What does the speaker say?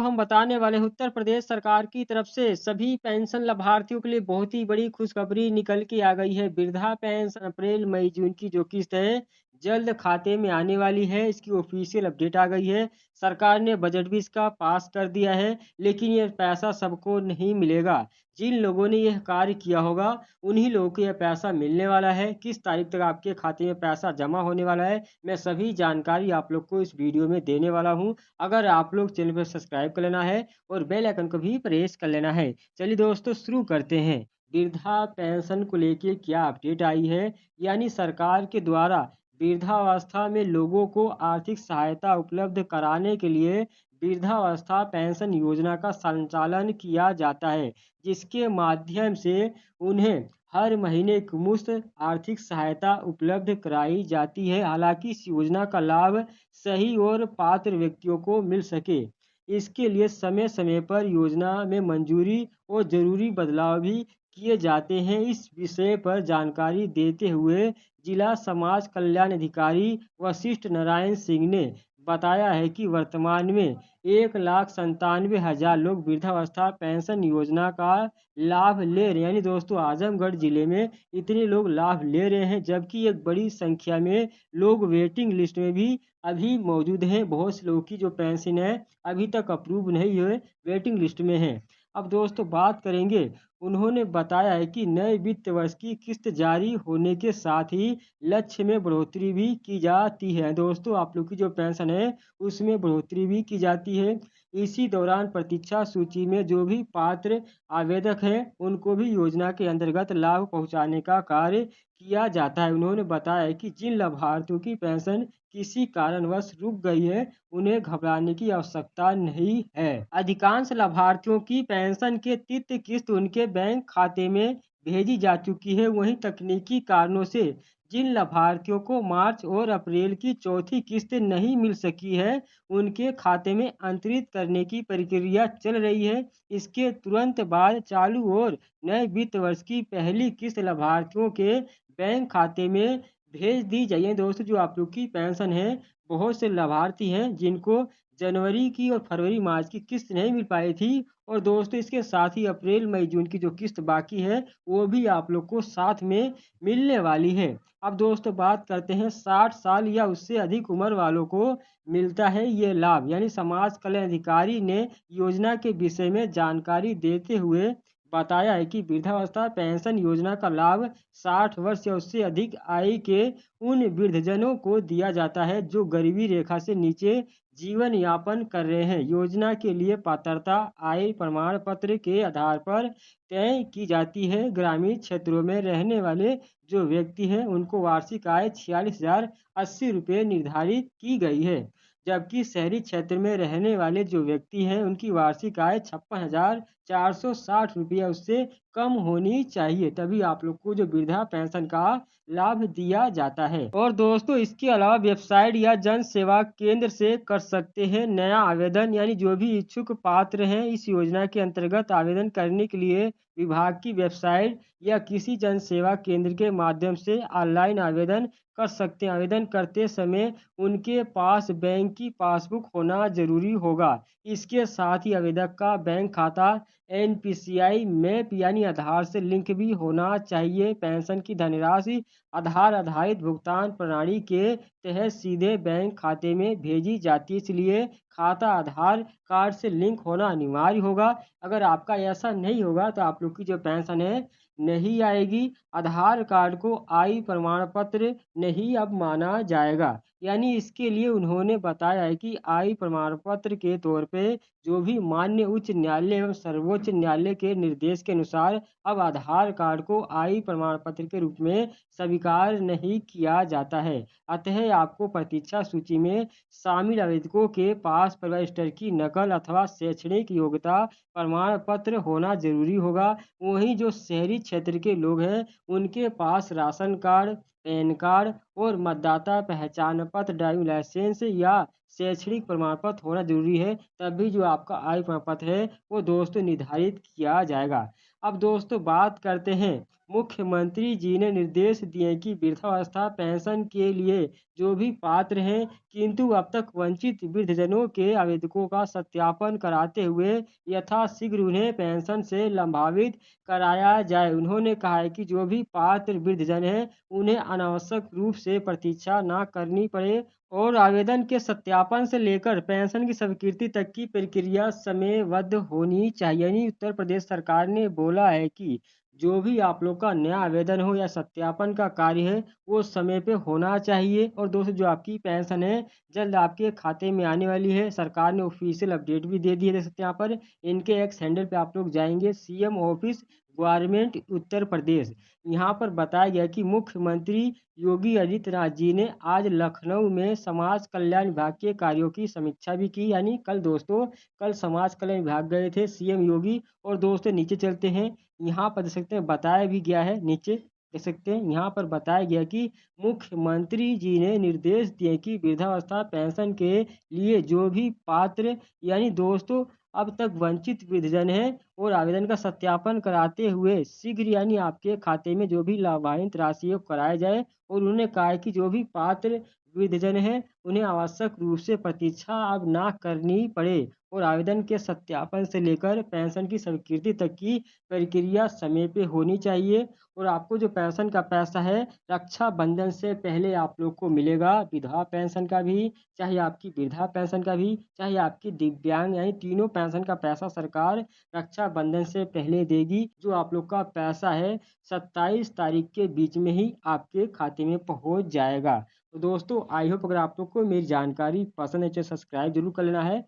हम बताने वाले हैं उत्तर प्रदेश सरकार की तरफ से सभी पेंशन लाभार्थियों के लिए बहुत ही बड़ी खुशखबरी निकल के आ गई है। वृद्धा पेंशन अप्रैल मई जून की जो किस्त है जल्द खाते में आने वाली है। इसकी ऑफिशियल अपडेट आ गई है। सरकार ने बजट भी इसका पास कर दिया है, लेकिन यह पैसा सबको नहीं मिलेगा। जिन लोगों ने यह कार्य किया होगा उन्हीं लोगों को यह पैसा मिलने वाला है। किस तारीख तक आपके खाते में पैसा जमा होने वाला है, मैं सभी जानकारी आप लोग को इस वीडियो में देने वाला हूँ। अगर आप लोग चैनल पर सब्सक्राइब कर लेना है और बेल आइकन को भी प्रेस कर लेना है। चलिए दोस्तों शुरू करते हैं। वृद्धा पेंशन को लेके क्या अपडेट आई है, यानी सरकार के द्वारा वृद्धावस्था में लोगों को आर्थिक सहायता उपलब्ध कराने के लिए वृद्धावस्था पेंशन योजना का संचालन किया जाता है, जिसके माध्यम से उन्हें हर महीने एक मुफ्त आर्थिक सहायता उपलब्ध कराई जाती है। हालांकि इस योजना का लाभ सही और पात्र व्यक्तियों को मिल सके, इसके लिए समय समय पर योजना में मंजूरी और जरूरी बदलाव भी किए जाते हैं। इस विषय पर जानकारी देते हुए जिला समाज कल्याण अधिकारी वशिष्ठ नारायण सिंह ने बताया है कि वर्तमान में 1,97,000 लोग वृद्धावस्था पेंशन योजना का लाभ ले रहे हैं। यानी दोस्तों आजमगढ़ जिले में इतने लोग लाभ ले रहे हैं, जबकि एक बड़ी संख्या में लोग वेटिंग लिस्ट में भी अभी मौजूद हैं। बहुत से लोगों की जो पेंशन है अभी तक अप्रूव नहीं हुए, वेटिंग लिस्ट में है। अब दोस्तों बात करेंगे, उन्होंने बताया है कि नए वित्त वर्ष की किस्त जारी होने के साथ ही लक्ष्य में बढ़ोतरी भी की जाती है। दोस्तों आप लोग की जो पेंशन है उसमें बढ़ोतरी भी की जाती है। इसी दौरान प्रतीक्षा सूची में जो भी पात्र आवेदक हैं उनको भी योजना के अंतर्गत लाभ पहुंचाने का कार्य किया जाता है। उन्होंने बताया है कि जिन लाभार्थियों की पेंशन किसी कारणवश रुक गई है उन्हें घबराने की आवश्यकता नहीं है। अधिकांश लाभार्थियों की पेंशन के तीसरी किस्त उनके बैंक खाते में भेजी जा चुकी है। वहीं तकनीकी कारणों से जिन लाभार्थियों को मार्च और अप्रैल की चौथी किस्त नहीं मिल सकी है उनके खाते में अंतरित करने की प्रक्रिया चल रही है। इसके तुरंत बाद चालू और नए वित्त वर्ष की पहली किस्त लाभार्थियों के बैंक खाते में भेज दी जाइए। दोस्तों जो आप लोग की पेंशन है, बहुत से लाभार्थी हैं जिनको जनवरी की और फरवरी मार्च की किस्त नहीं मिल पाई थी, और दोस्तों इसके साथ ही अप्रैल मई जून की जो किस्त बाकी है वो भी आप लोग को साथ में मिलने वाली है। अब दोस्तों बात करते हैं 60 साल या उससे अधिक उम्र वालों को मिलता है ये लाभ। यानी समाज कल्याण अधिकारी ने योजना के विषय में जानकारी देते हुए बताया है कि वृद्धावस्था पेंशन योजना का लाभ 60 वर्ष या उससे अधिक आयु के उन वृद्धजनों को दिया जाता है जो गरीबी रेखा से नीचे जीवन यापन कर रहे हैं। योजना के लिए पात्रता आय प्रमाण पत्र के आधार पर तय की जाती है। ग्रामीण क्षेत्रों में रहने वाले जो व्यक्ति हैं उनको वार्षिक आय 46,080 रुपये निर्धारित की गई है, जबकि शहरी क्षेत्र में रहने वाले जो व्यक्ति हैं उनकी वार्षिक आय 56,460 रुपया उससे कम होनी चाहिए, तभी आप लोग को जो वृद्धा पेंशन का लाभ दिया जाता है। और दोस्तों इसके अलावा वेबसाइट या जन सेवा केंद्र से कर सकते हैं नया आवेदन। यानी जो भी इच्छुक पात्र हैं इस योजना के अंतर्गत आवेदन करने के लिए विभाग की वेबसाइट या किसी जन सेवा केंद्र के माध्यम से ऑनलाइन आवेदन कर सकते हैं। आवेदन करते समय उनके पास बैंक की पासबुक होना जरूरी होगा। इसके साथ ही आवेदक का बैंक खाता NPCI मैप यानी आधार से लिंक भी होना चाहिए। पेंशन की धनराशि आधार आधारित भुगतान प्रणाली के तहत सीधे बैंक खाते में भेजी जाती है, इसलिए खाता आधार कार्ड से लिंक होना अनिवार्य होगा। अगर आपका ऐसा नहीं होगा तो आप लोग की जो पेंशन है नहीं आएगी। आधार कार्ड को आय प्रमाण पत्र नहीं अब माना जाएगा। यानी इसके लिए उन्होंने बताया है कि आय प्रमाण पत्र के तौर पे जो भी मान्य उच्च न्यायालय एवं सर्वोच्च न्यायालय के निर्देश के अनुसार अब आधार कार्ड को आय प्रमाण पत्र के रूप में स्वीकार नहीं किया जाता है। अतः आपको प्रतीक्षा सूची में शामिल आवेदकों के पास परिवार रजिस्टर की नकल अथवा शैक्षणिक योग्यता प्रमाण पत्र होना जरूरी होगा। वहीं जो शहरी क्षेत्र के लोग हैं उनके पास राशन कार्ड, पैन कार्ड और मतदाता पहचान पत्र, ड्राइविंग लाइसेंस या शैक्षणिक प्रमाण पत्र होना जरूरी है, तभी जो आपका आय प्रमाण पत्र है वो दोस्तों निर्धारित किया जाएगा। अब दोस्तों बात करते हैं, मुख्यमंत्री जी ने निर्देश दिए कि वृद्धावस्था पेंशन के लिए जो भी पात्र हैं किंतु अब तक वंचित वृद्धजनों के आवेदकों का सत्यापन कराते हुए यथाशीघ्र उन्हें पेंशन से लाभान्वित कराया जाए। उन्होंने कहा है कि जो भी पात्र वृद्धजन हैं उन्हें अनावश्यक रूप से प्रतीक्षा न करनी पड़े और आवेदन के सत्यापन से लेकर पेंशन की स्वीकृति तक की प्रक्रिया समयबद्ध होनी चाहिए। यानी उत्तर प्रदेश सरकार ने बोला है कि जो भी आप लोग का नया आवेदन हो या सत्यापन का कार्य है वो समय पे होना चाहिए। और दोस्तों जो आपकी पेंशन है जल्द आपके खाते में आने वाली है। सरकार ने ऑफिशियल अपडेट भी दे दी है, देख सकते हैं यहाँ पर। इनके एक्स हैंडल पे आप लोग जाएंगे, CM office government Uttar Pradesh. यहाँ पर बताया गया कि मुख्यमंत्री योगी आदित्यनाथ जी ने आज लखनऊ में समाज कल्याण विभाग के कार्यों की समीक्षा भी की। यानी कल दोस्तों, कल समाज कल्याण विभाग गए थे सीएम योगी। और दोस्तों नीचे चलते हैं, यहाँ पर देख सकते हैं बताया भी गया है, नीचे देख सकते हैं यहाँ पर बताया गया कि मुख्यमंत्री जी ने निर्देश दिए कि वृद्धावस्था पेंशन के लिए जो भी पात्र यानी दोस्तों अब तक वंचित वृद्धजन है और आवेदन का सत्यापन कराते हुए शीघ्र यानी आपके खाते में जो भी लाभान्वित राशि है वो कराया जाए। और उन्होंने कहा है कि जो भी पात्र वृद्धजन है उन्हें आवश्यक रूप से प्रतीक्षा अब ना करनी पड़े और आवेदन के सत्यापन से लेकर पेंशन की स्वीकृति तक की प्रक्रिया समय पे होनी चाहिए। और आपको जो पेंशन का पैसा है रक्षाबंधन से पहले आप लोग को मिलेगा। विधवा पेंशन का भी, चाहे आपकी वृद्धा पेंशन का भी, चाहे आपकी दिव्यांग, यानी तीनों पेंशन का पैसा सरकार रक्षाबंधन से पहले देगी। जो आप लोग का पैसा है 27 तारीख के बीच में ही आपके खाते में पहुंच जाएगा। तो दोस्तों आई होप अगर आप लोग को मेरी जानकारी पसंद है तो सब्सक्राइब जरूर कर लेना है।